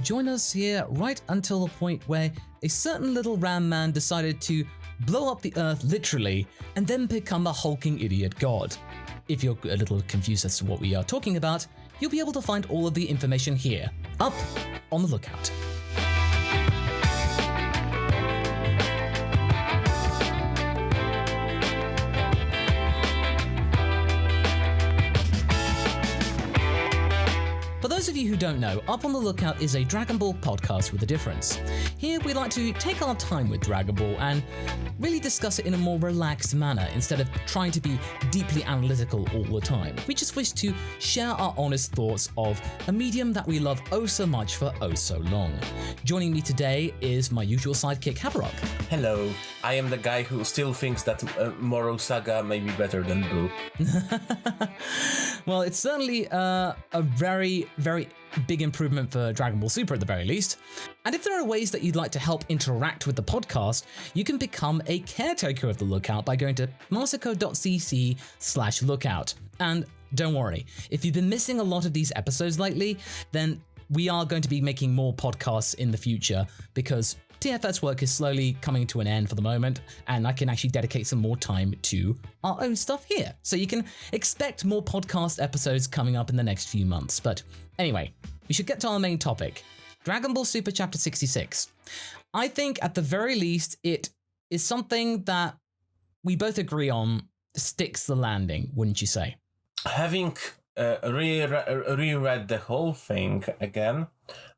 join us here right until the point where a certain little ram man decided to blow up the earth literally and then become a hulking idiot god. If you're a little confused as to what we are talking about, you'll be able to find all of the information here, up on the lookout. For those of you who don't know, Up on the Lookout is a Dragon Ball podcast with a difference. Here we like to take our time with Dragon Ball and really discuss it in a more relaxed manner instead of trying to be deeply analytical all the time. We just wish to share our honest thoughts of a medium that we love oh so much for oh so long. Joining me today is my usual sidekick, Habarok. Hello, I am the guy who still thinks that Moro Saga may be better than Boo. Well, it's certainly a very big improvement for Dragon Ball Super at the very least. And if there are ways that you'd like to help interact with the podcast, you can become a caretaker of the Lookout by going to marsico.cc/lookout. And don't worry, if you've been missing a lot of these episodes lately, then we are going to be making more podcasts in the future because TFS work is slowly coming to an end for the moment, and I can actually dedicate some more time to our own stuff here. So you can expect more podcast episodes coming up in the next few months. But anyway, we should get to our main topic. Dragon Ball Super Chapter 66. I think at the very least, it is something that we both agree on sticks the landing, wouldn't you say? Having reread the whole thing again,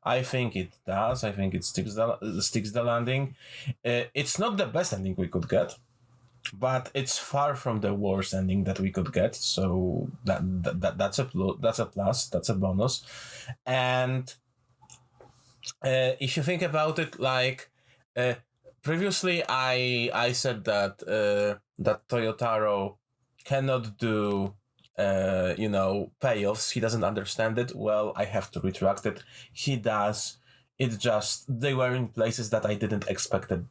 I think it does. I think it sticks the landing. It's not the best ending we could get, but it's far from the worst ending that we could get. So that's a plus. That's a bonus. And if you think about it, like previously, I said that that Toyotaro cannot do payoffs. He doesn't understand it. Well, I have to retract it. He does. It just, they were in places that I didn't expect them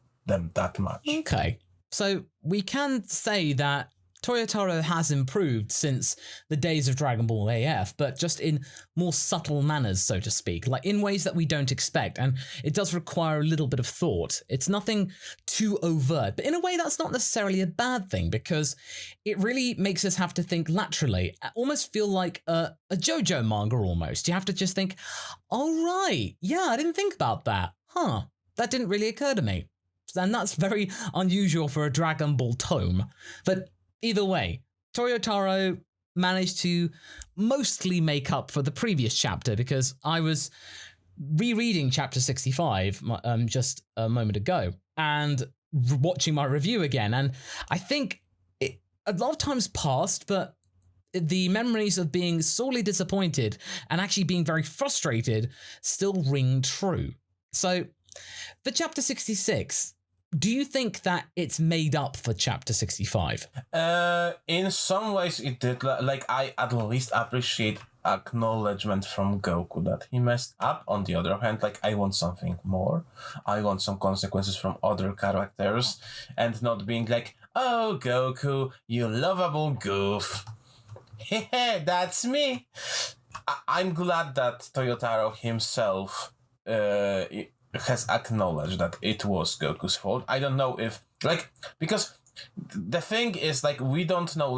that much. Okay. So we can say that Toyotaro has improved since the days of Dragon Ball AF, but just in more subtle manners, so to speak, like in ways that we don't expect. And it does require a little bit of thought. It's nothing too overt, but in a way that's not necessarily a bad thing because it really makes us have to think laterally, almost feel like a JoJo manga almost. You have to just think, all right, yeah, I didn't think about that. That didn't really occur to me. And that's very unusual for a Dragon Ball tome. But either way, Toyotaro managed to mostly make up for the previous chapter because I was rereading chapter 65 just a moment ago and watching my review again. And I think a lot of times passed, but the memories of being sorely disappointed and actually being very frustrated still ring true. So for chapter 66, do you think that it's made up for chapter 65? In some ways it did. Like, I at least appreciate acknowledgement from Goku that he messed up. On the other hand, like, I want something more. I want some consequences from other characters and not being like, oh, Goku, you lovable goof. Hehe, that's me. I'm glad that Toyotaro himself has acknowledged that it was Goku's fault. I don't know if, like, because the thing is, like, we don't know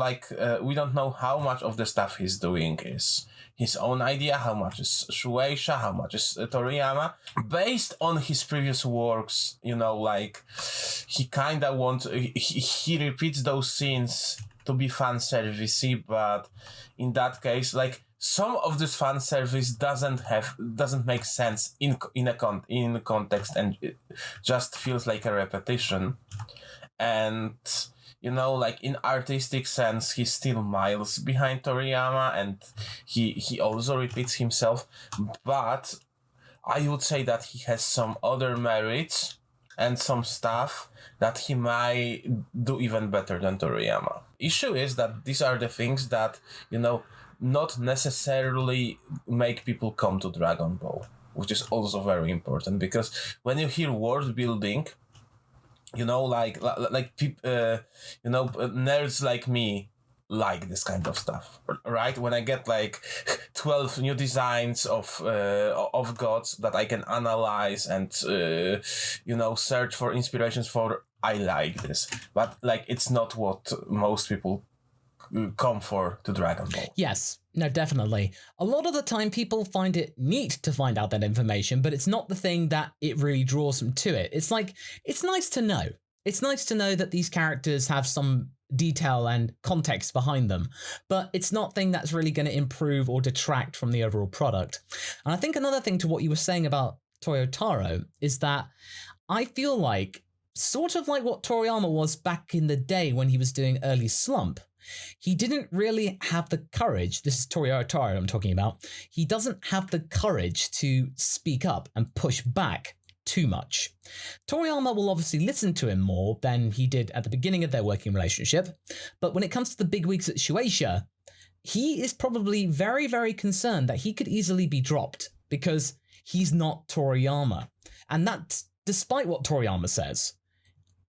how much of the stuff he's doing is his own idea, how much is Shueisha, how much is Toriyama. Based on his previous works, like, he kinda he repeats those scenes to be fan servicey, but in that case, like, some of this fan service doesn't make sense in context, and it just feels like a repetition. And like, in artistic sense, he's still miles behind Toriyama, and he also repeats himself. But I would say that he has some other merits and some stuff that he might do even better than Toriyama. Issue is that these are the things that not necessarily make people come to Dragon Ball, which is also very important, because when you hear world building, nerds like me like this kind of stuff, right? When I get like 12 new designs of gods that I can analyze and search for inspirations for, I like this. But like, it's not what most people come for to Dragon Ball. Yes, no, definitely. A lot of the time people find it neat to find out that information, but it's not the thing that it really draws them to it. It's like, it's nice to know. It's nice to know that these characters have some detail and context behind them, but it's not thing that's really going to improve or detract from the overall product. And I think another thing to what you were saying about Toyotaro is that I feel like, sort of like what Toriyama was back in the day when he was doing early Slump, he didn't really have the courage. This is Toyotaro I'm talking about. He doesn't have the courage to speak up and push back too much. Toriyama will obviously listen to him more than he did at the beginning of their working relationship, but when it comes to the big weeks at Shueisha, he is probably very, very concerned that he could easily be dropped because he's not Toriyama. And that's despite what Toriyama says.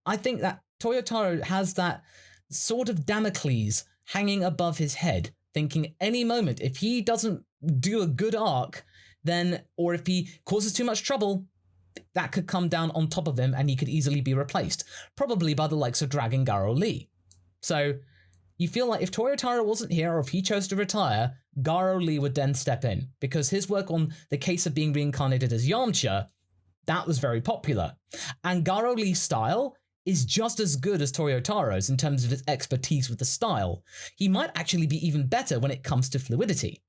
I think that Toyotaro has that sort of Damocles hanging above his head, thinking any moment if he doesn't do a good arc, then, or if he causes too much trouble, that could come down on top of him and he could easily be replaced, probably by the likes of Dragon Garo Lee. So you feel like if Toyotaro wasn't here or if he chose to retire, Garo Lee would then step in, because his work on the case of being reincarnated as Yamcha, that was very popular. And Garo Lee's style is just as good as Toyotaro's in terms of his expertise with the style. He might actually be even better when it comes to fluidity.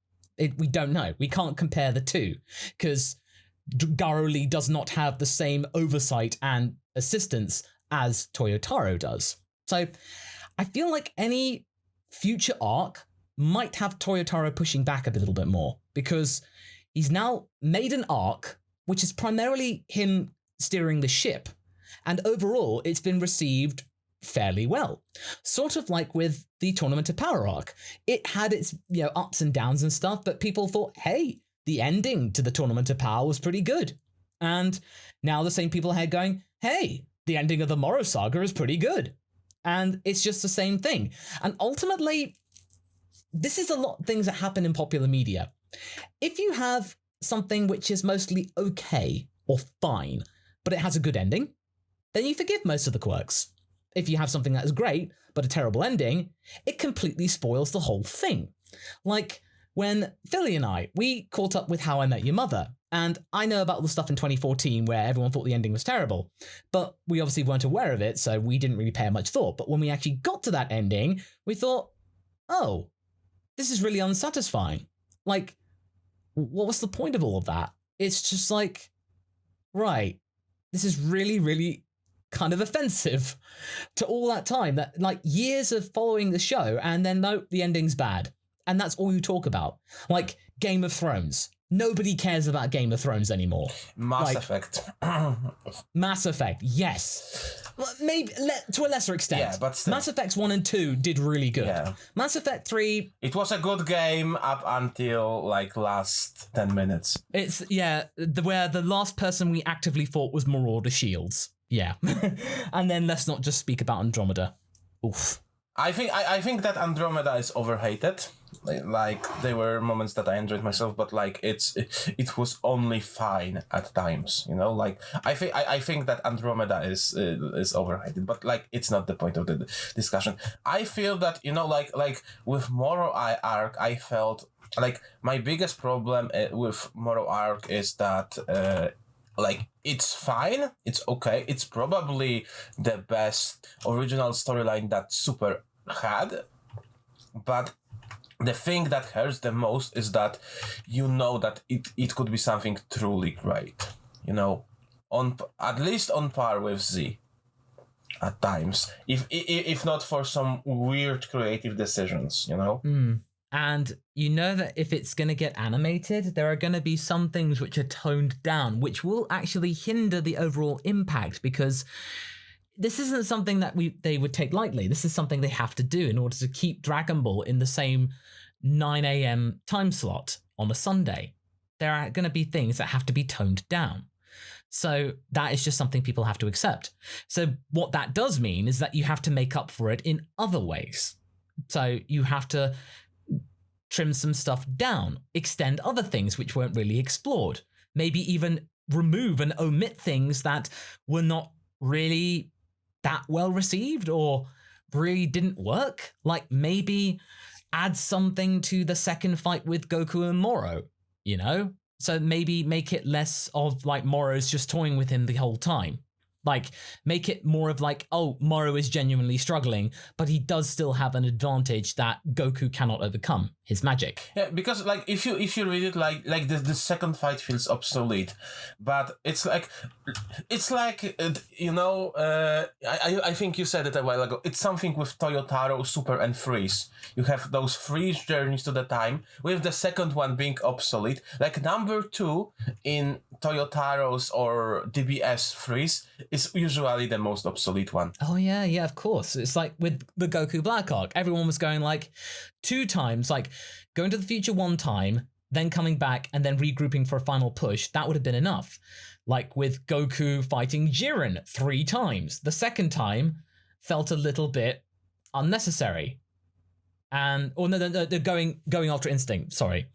We don't know. We can't compare the two, because Garo Lee does not have the same oversight and assistance as Toyotaro does. So I feel like any future arc might have Toyotaro pushing back a little bit more, because he's now made an arc which is primarily him steering the ship, and overall it's been received fairly well. Sort of like with the Tournament of Power arc. It had its ups and downs and stuff, but people thought, hey, the ending to the Tournament of Power was pretty good. And now the same people are going, hey, the ending of the Moro saga is pretty good. And it's just the same thing. And ultimately, this is a lot of things that happen in popular media. If you have something which is mostly okay or fine, but it has a good ending, then you forgive most of the quirks. If you have something that is great, but a terrible ending, it completely spoils the whole thing. Like when Philly and we caught up with How I Met Your Mother, and I know about all the stuff in 2014 where everyone thought the ending was terrible, but we obviously weren't aware of it, so we didn't really pay much thought. But when we actually got to that ending, we thought, oh, this is really unsatisfying. Like, what was the point of all of that? It's just like, right, this is really, really kind of offensive to all that time, that like years of following the show, and then no, the ending's bad. And that's all you talk about. Like Game of Thrones. Nobody cares about Game of Thrones anymore. Mass Effect. Mass Effect, yes. Well, maybe to a lesser extent. Yeah, but still. Mass Effects 1 and 2 did really good. Yeah. Mass Effect 3... It was a good game up until, like, last 10 minutes. It's, where the last person we actively fought was Marauder Shields. Yeah. And then let's not just speak about Andromeda. Oof. I think that Andromeda is overhated. Like there were moments that I enjoyed myself, but like it was only fine at times, Like I think that Andromeda is overhated, but like it's not the point of the discussion. I feel that like with Moro arc, I felt like my biggest problem with Moro arc is that like it's fine, it's okay, it's probably the best original storyline that Super had, but the thing that hurts the most is that that it could be something truly great, on at least on par with Z at times, if not for some weird creative decisions, And that if it's going to get animated, there are going to be some things which are toned down, which will actually hinder the overall impact, because this isn't something that they would take lightly. This is something they have to do in order to keep Dragon Ball in the same 9 a.m. time slot on a Sunday. There are going to be things that have to be toned down. So that is just something people have to accept. So what that does mean is that you have to make up for it in other ways. So you have to trim some stuff down, extend other things which weren't really explored, maybe even remove and omit things that were not really that well received or really didn't work. Like maybe add something to the second fight with Goku and Moro, you know? So maybe make it less of like Moro's just toying with him the whole time. Like, make it more of like, oh, Moro is genuinely struggling, but he does still have an advantage that Goku cannot overcome, his magic. Yeah, because like if you read it like the second fight feels obsolete, but it's like I think you said it a while ago. It's something with Toyotaro, Super, and Freeze. You have those three journeys to the time, with the second one being obsolete. Like number 2 in Toyotaro's or DBS Freeze is usually the most obsolete one. Oh yeah, of course. It's like with the Goku Black arc, everyone was going like 2 times, like going to the future 1 time, then coming back and then regrouping for a final push. That would have been enough. Like with Goku fighting Jiren 3 times. The second time felt a little bit unnecessary. And going Ultra Instinct, sorry.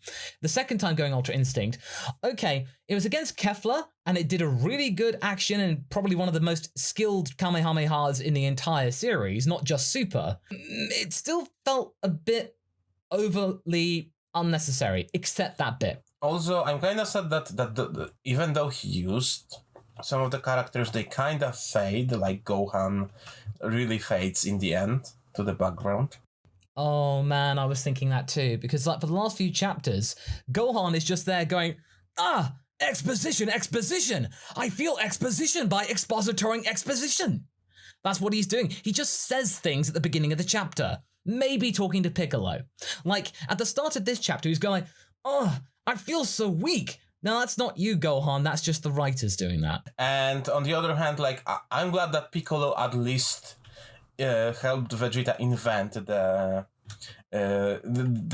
The second time going Ultra Instinct, okay, it was against Kefla, and it did a really good action and probably one of the most skilled Kamehamehas in the entire series, not just Super. It still felt a bit overly unnecessary, except that bit. Also, I'm kind of sad that even though he used some of the characters, they kind of fade, like Gohan really fades in the end to the background. Oh man, I was thinking that too, because like for the last few chapters, Gohan is just there going, exposition, I feel exposition by expositoring exposition. That's what he's doing. He just says things at the beginning of the chapter, maybe talking to Piccolo. Like at the start of this chapter, he's going, I feel so weak. No, that's not you, Gohan, that's just the writers doing that. And on the other hand, like I'm glad that Piccolo at least helped Vegeta invent the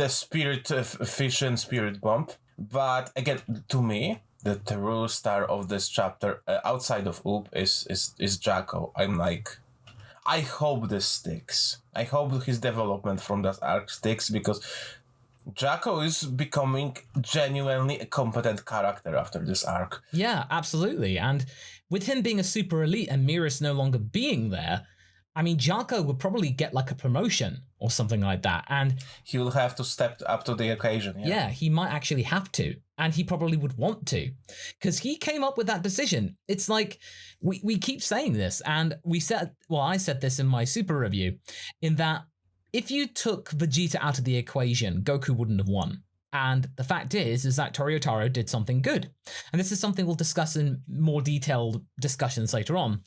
spirit fission spirit bomb. But again, to me, the true star of this chapter, outside of Oop, is Jacko. I'm like, I hope this sticks. I hope his development from that arc sticks, because Jacko is becoming genuinely a competent character after this arc. Yeah, absolutely. And with him being a super elite and Miras no longer being there, I mean, Jacko would probably get like a promotion or something like that. And he will have to step up to the occasion. Yeah, he might actually have to. And he probably would want to. Because he came up with that decision. It's like, we keep saying this. And I said this in my super review, in that if you took Vegeta out of the equation, Goku wouldn't have won. And the fact is that Toyotaro did something good. And this is something we'll discuss in more detailed discussions later on.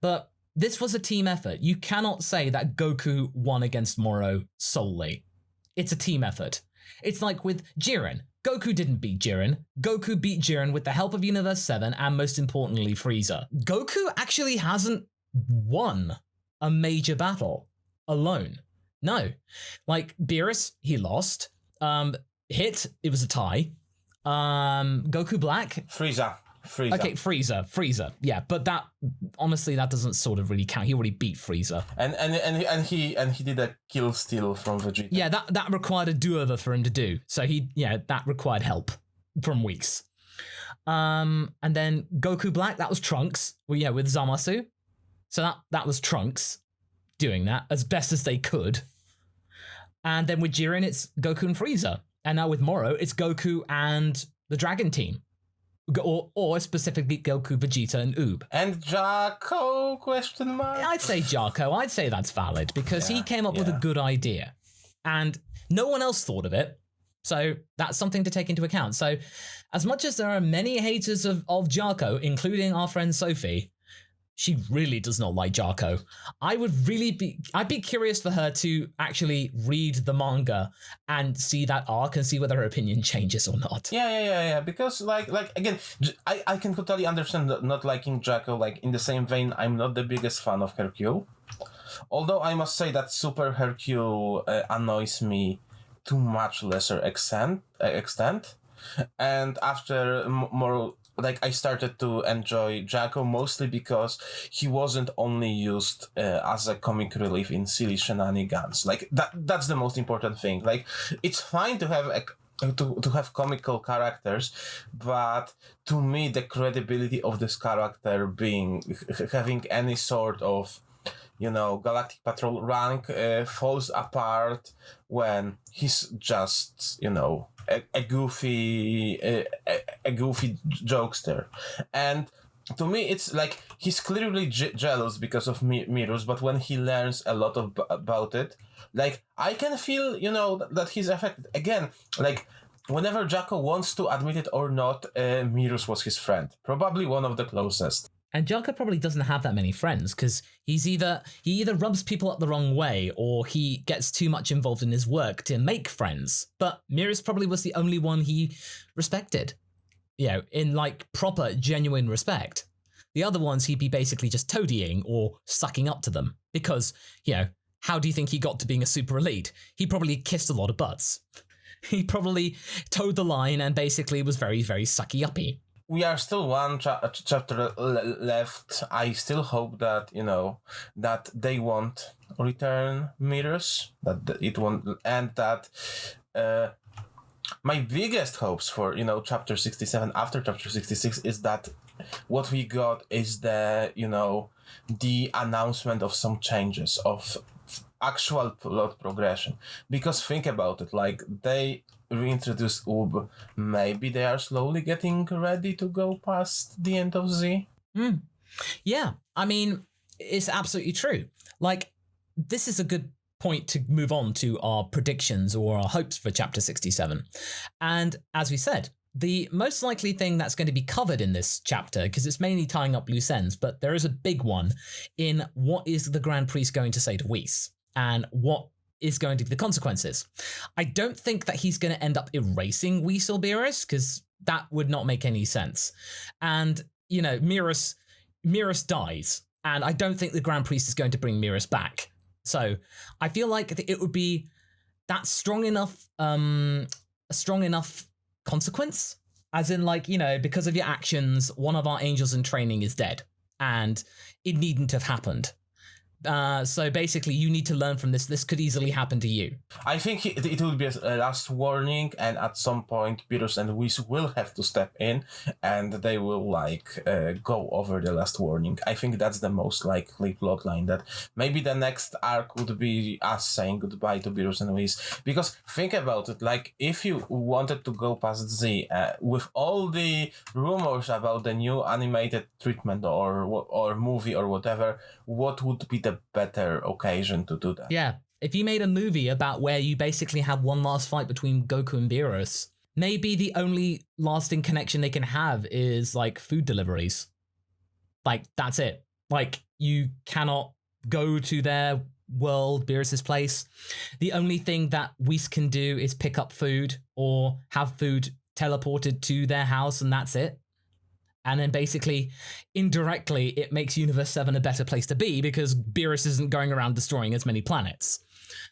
But this was a team effort. You cannot say that Goku won against Moro solely. It's a team effort. It's like with Jiren. Goku didn't beat Jiren. Goku beat Jiren with the help of Universe 7 and most importantly Frieza. Goku actually hasn't won a major battle alone. No. Like Beerus, he lost. Hit, it was a tie. Goku Black. Frieza. Okay, Frieza. Yeah, but that honestly that doesn't sort of really count. He already beat Frieza. And he did a kill steal from Vegeta. Yeah, that required a do-over for him to do. So that required help from Weeks. And then Goku Black, that was Trunks. Well, yeah, with Zamasu. So that was Trunks doing that as best as they could. And then with Jiren, it's Goku and Frieza. And now with Moro, it's Goku and the Dragon Team. Or specifically Goku, Vegeta, and Oob. And Jacko, question mark? I'd say Jacko. I'd say that's valid because he came up with a good idea. And no one else thought of it. So that's something to take into account. So as much as there are many haters of Jacko, including our friend Sophie, she really does not like Jacko. I'd be curious for her to actually read the manga and see that arc and see whether her opinion changes or not. Yeah. Because like again, I can totally understand not liking Jacko. Like in the same vein, I'm not the biggest fan of Hercule. Although I must say that Super Hercule annoys me to much lesser extent. And after Moro like I started to enjoy Jaco mostly because he wasn't only used as a comic relief in silly shenanigans. Like that's the most important thing. Like it's fine to have to have comical characters, but to me the credibility of this character being having any sort of Galactic Patrol rank falls apart when he's just a goofy jokester. And to me it's like he's clearly jealous because of Mirus, but when he learns a lot about it, like I can feel that he's affected again. Like whenever Jaco wants to admit it or not, Mirus was his friend, probably one of the closest. And Jaco probably doesn't have that many friends because he either rubs people up the wrong way or he gets too much involved in his work to make friends. But Mirus probably was the only one he respected, in like proper, genuine respect. The other ones he'd be basically just toadying or sucking up to them because, how do you think he got to being a super elite? He probably kissed a lot of butts. He probably towed the line and basically was very, very sucky-uppy. We are still one chapter left. I still hope that that they won't return Mirrors, that it won't, and that my biggest hopes for chapter 67 after chapter 66 is that what we got is the the announcement of some changes of actual plot progression. Because think about it, like they reintroduced Ub, maybe they are slowly getting ready to go past the end of Z. Yeah, I mean, it's absolutely true. Like, this is a good point to move on to our predictions or our hopes for chapter 67. And as we said, the most likely thing that's going to be covered in this chapter, because it's mainly tying up loose ends, but there is a big one in what is the Grand Priest going to say to Whis and what is going to be the consequences. I don't think that he's going to end up erasing Whis or Beerus, because that would not make any sense. And, Mirus dies, and I don't think the Grand Priest is going to bring Mirus back. So I feel like it would be that strong enough consequence, as in because of your actions, one of our angels in training is dead, and it needn't have happened. So basically, you need to learn from this. This could easily happen to you. I think it will be a last warning, and at some point, Beerus and Whis will have to step in, and they will go over the last warning. I think that's the most likely plotline. That maybe the next arc would be us saying goodbye to Beerus and Whis. Because think about it, like if you wanted to go past Z with all the rumors about the new animated treatment or movie or whatever, what would be the better occasion to do that? Yeah, if you made a movie about where you basically have one last fight between Goku and Beerus, maybe the only lasting connection they can have is food deliveries. That's it. You cannot go to their world, Beerus's place. The only thing that Whis can do is pick up food or have food teleported to their house, and that's it. And then basically, indirectly, it makes Universe 7 a better place to be because Beerus isn't going around destroying as many planets.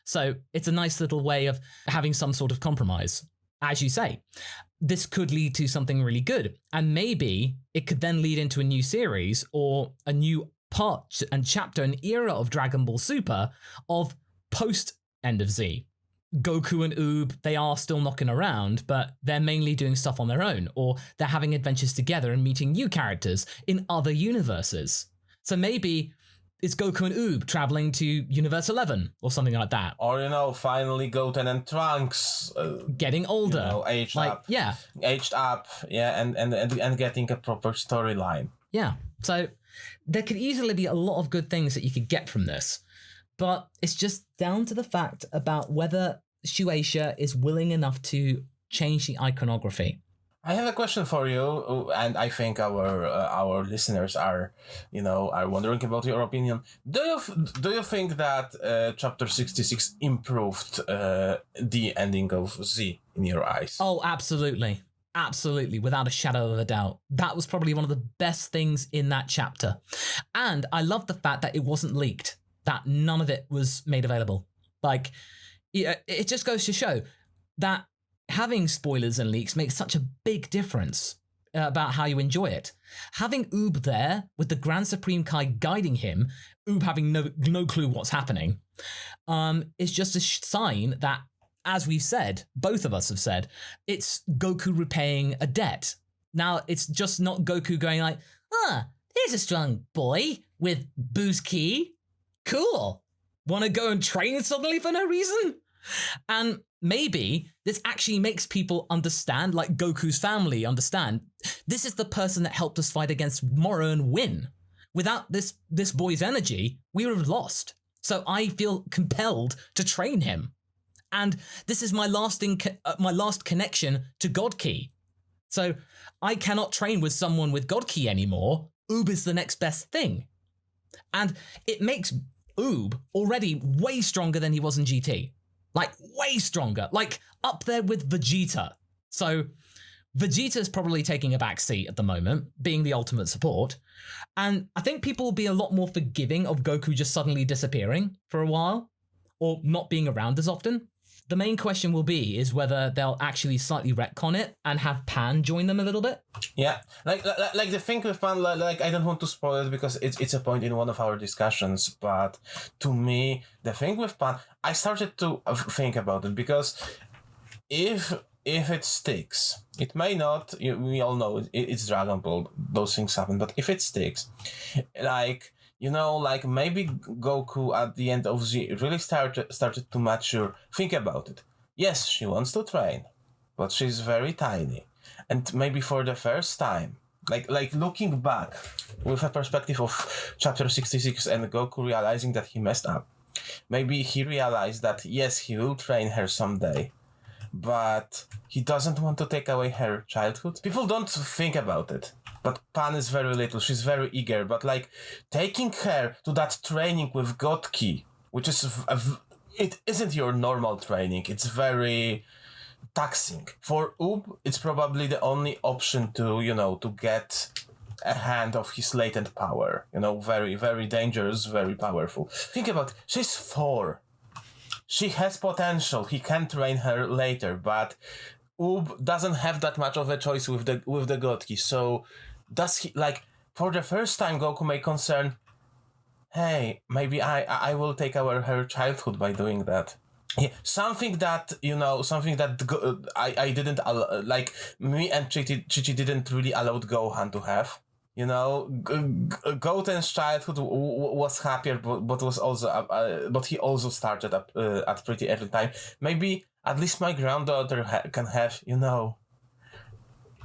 So it's a nice little way of having some sort of compromise. As you say, this could lead to something really good. And maybe it could then lead into a new series or a new part and chapter, an era of Dragon Ball Super of post-End of Z. Goku and Oob, they are still knocking around, but they're mainly doing stuff on their own, or they're having adventures together and meeting new characters in other universes. So maybe it's Goku and Oob traveling to Universe 11 or something like that. Or, finally Goten and Trunks getting older. Aged up. Yeah. Aged up, yeah, and getting a proper storyline. Yeah, so there could easily be a lot of good things that you could get from this. But it's just down to the fact about whether Shueisha is willing enough to change the iconography. I have a question for you, and I think our listeners are wondering about your opinion. Do you think that chapter 66 improved the ending of Z in your eyes? Oh, absolutely. Absolutely, without a shadow of a doubt. That was probably one of the best things in that chapter. And I love the fact that it wasn't leaked. That none of it was made available. It just goes to show that having spoilers and leaks makes such a big difference. about how you enjoy it. Having Oob there with the Grand Supreme Kai guiding him, Oob having no clue what's happening, is just a sign that, as we've said, both of us have said, it's Goku repaying a debt. Now, it's just not Goku going like, there's a strong boy with boost ki. Cool. Want to go and train suddenly for no reason? And maybe this actually makes people understand, like Goku's family understand, this is the person that helped us fight against Moro and win. Without this boy's energy, we would have lost. So I feel compelled to train him. And this is my last connection to God Ki. So I cannot train with someone with God Ki anymore. Oob is the next best thing. And it makes Oob already way stronger than he was in GT. Like, way stronger. Like, up there with Vegeta. So, Vegeta's probably taking a back seat at the moment, being the ultimate support. And I think people will be a lot more forgiving of Goku just suddenly disappearing for a while, or not being around as often. The main question will be is whether they'll actually slightly retcon it and have Pan join them a little bit. Yeah, like the thing with Pan, like I don't want to spoil it because it's a point in one of our discussions, but to me, the thing with Pan, I started to think about it because if it sticks, it may not, we all know it's Dragon Ball, those things happen, but if it sticks, like, you know, like maybe Goku at the end of Z really started to mature. Think about it. Yes, she wants to train, but she's very tiny. And maybe for the first time, like looking back with a perspective of chapter 66 and Goku realizing that he messed up, maybe he realized that yes, he will train her someday, but he doesn't want to take away her childhood. People don't think about it. But Pan is very little, she's very eager, but like taking her to that training with God Ki, which is, it isn't your normal training, it's very taxing. For Oob, it's probably the only option to, you know, to get a hand of his latent power. You know, very, very dangerous, very powerful. Think about it, she's 4. She has potential, he can train her later, but Oob doesn't have that much of a choice with the God Ki, so does he, like, for the first time Goku may concern, hey, maybe I will take away her childhood by doing that. Yeah, something that, you know, I didn't, like, me and Chichi didn't really allow Gohan to have. You know, Goten's childhood was happier, but was also, but he also started at pretty early time. Maybe at least my granddaughter can have, you know,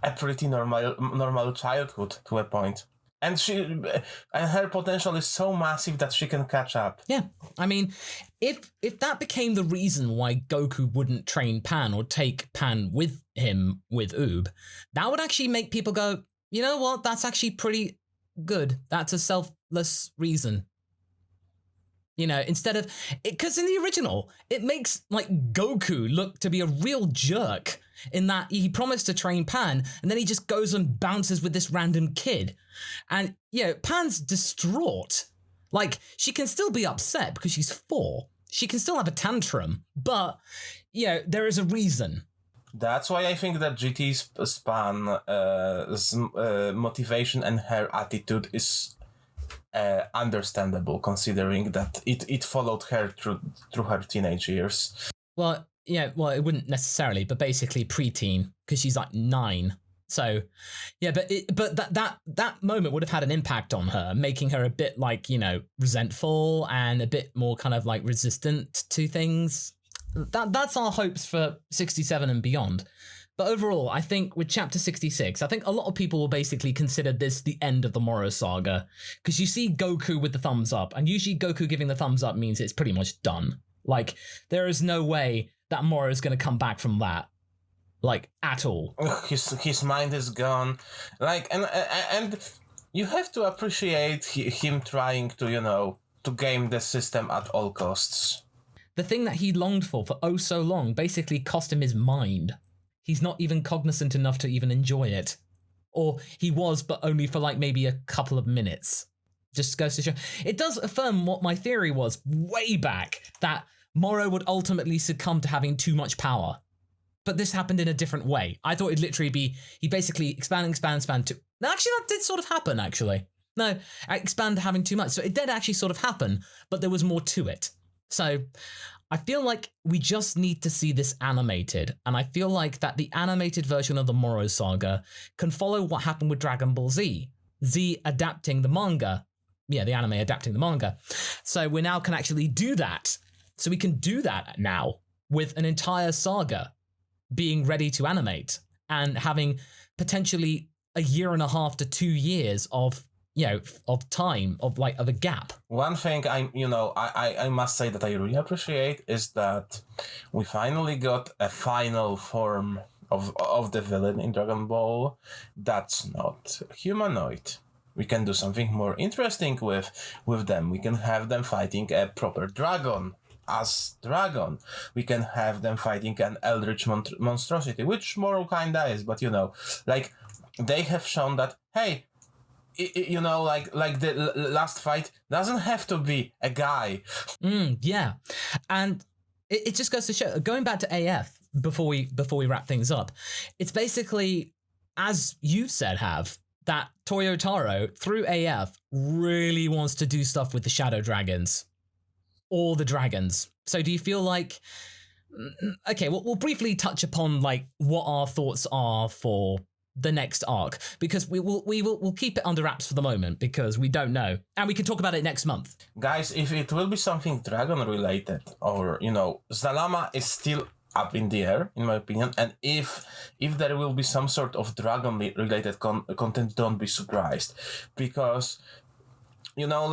a pretty normal childhood to a point. And her potential is so massive that she can catch up. Yeah, I mean, if that became the reason why Goku wouldn't train Pan or take Pan with him with Oob, that would actually make people go, you know what, that's actually pretty good. That's a selfless reason. You know, instead of, because in the original, it makes like Goku look to be a real jerk in that he promised to train Pan and then he just goes and bounces with this random kid. And, you know, Pan's distraught. Like, she can still be upset because she's 4. She can still have a tantrum, but, you know, there is a reason. That's why I think that GT's motivation and her attitude is understandable, considering that it followed her through her teenage years. Well, yeah, well, it wouldn't necessarily, but basically preteen, because she's like 9. So, yeah, but that moment would have had an impact on her, making her a bit like, you know, resentful and a bit more kind of like resistant to things. That's our hopes for 67 and beyond. But overall, I think with chapter 66, I think a lot of people will basically consider this the end of the Moro saga. Because you see Goku with the thumbs up, and usually Goku giving the thumbs up means it's pretty much done. Like, there is no way that Moro is going to come back from that. Like, at all. His mind is gone. Like, and you have to appreciate him trying to, you know, to game the system at all costs. The thing that he longed for oh so long basically cost him his mind. He's not even cognizant enough to even enjoy it. Or he was, but only for like maybe a couple of minutes. Just goes to show. It does affirm what my theory was way back, that Moro would ultimately succumb to having too much power. but this happened in a different way. I thought it'd literally be he basically expand to. No, actually, that did sort of happen. Actually, no, expand having too much. So it did actually sort of happen, but there was more to it. So I feel like we just need to see this animated, and I feel like that the animated version of the Moro saga can follow what happened with Dragon Ball Z. Z adapting the manga. Yeah, the anime adapting the manga. So we now can actually do that. So we can do that now with an entire saga being ready to animate and having potentially a year and a half to 2 years of time of a gap. One thing I must say that I really appreciate is that we finally got a final form of the villain in Dragon Ball that's not humanoid. We can do something more interesting with them. We can have them fighting a proper dragon as dragon. We can have them fighting an eldritch monstrosity, which Moro kinda is, but they have shown that, hey, like the last fight doesn't have to be a guy. Yeah, and it just goes to show. Going back to AF before we wrap things up, it's basically, as you said, that Toyotaro through AF really wants to do stuff with the Shadow Dragons, all the dragons. So do you feel like? Okay, we'll briefly touch upon what our thoughts are for the next arc, because we'll keep it under wraps for the moment because we don't know, and we can talk about it next month. Guys, if it will be something dragon related, or Zalama is still up in the air in my opinion, and if there will be some sort of dragon related content, don't be surprised, because I know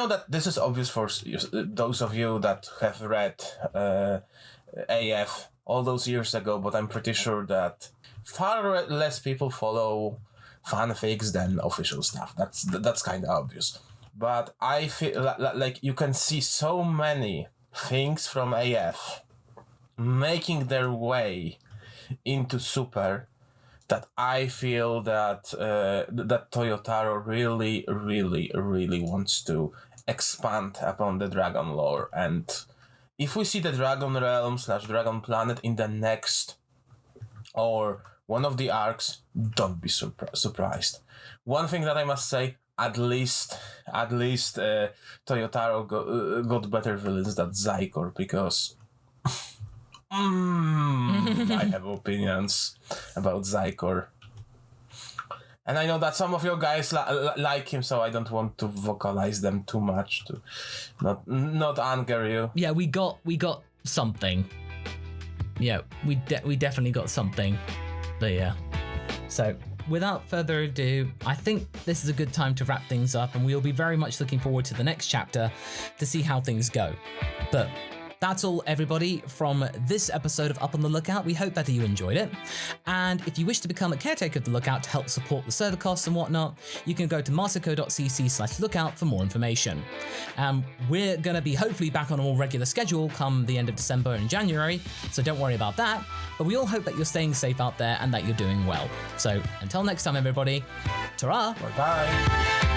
that this is obvious for those of you that have read AF all those years ago, but I'm pretty sure that far less people follow fanfics than official stuff. That's kind of obvious. But I feel like you can see so many things from AF making their way into Super that I feel that that Toyotaro really, really, really wants to expand upon the dragon lore. And if we see the Dragon Realm / Dragon Planet in the next or one of the arcs, don't be surprised. One thing that I must say, at least Toyotaro got better villains than Zycor, because I have opinions about Zycor. And I know that some of you guys like him, so I don't want to vocalize them too much to not anger you. Yeah, we got something. Yeah, we definitely got something. But yeah. So without further ado, I think this is a good time to wrap things up, and we'll be very much looking forward to the next chapter to see how things go. But that's all, everybody, from this episode of Up on the Lookout. We hope that you enjoyed it. And if you wish to become a caretaker of the Lookout to help support the server costs and whatnot, you can go to masterco.cc/lookout for more information. We're going to be hopefully back on a more regular schedule come the end of December and January, so don't worry about that. But we all hope that you're staying safe out there and that you're doing well. So until next time, everybody, ta-ra! Bye-bye!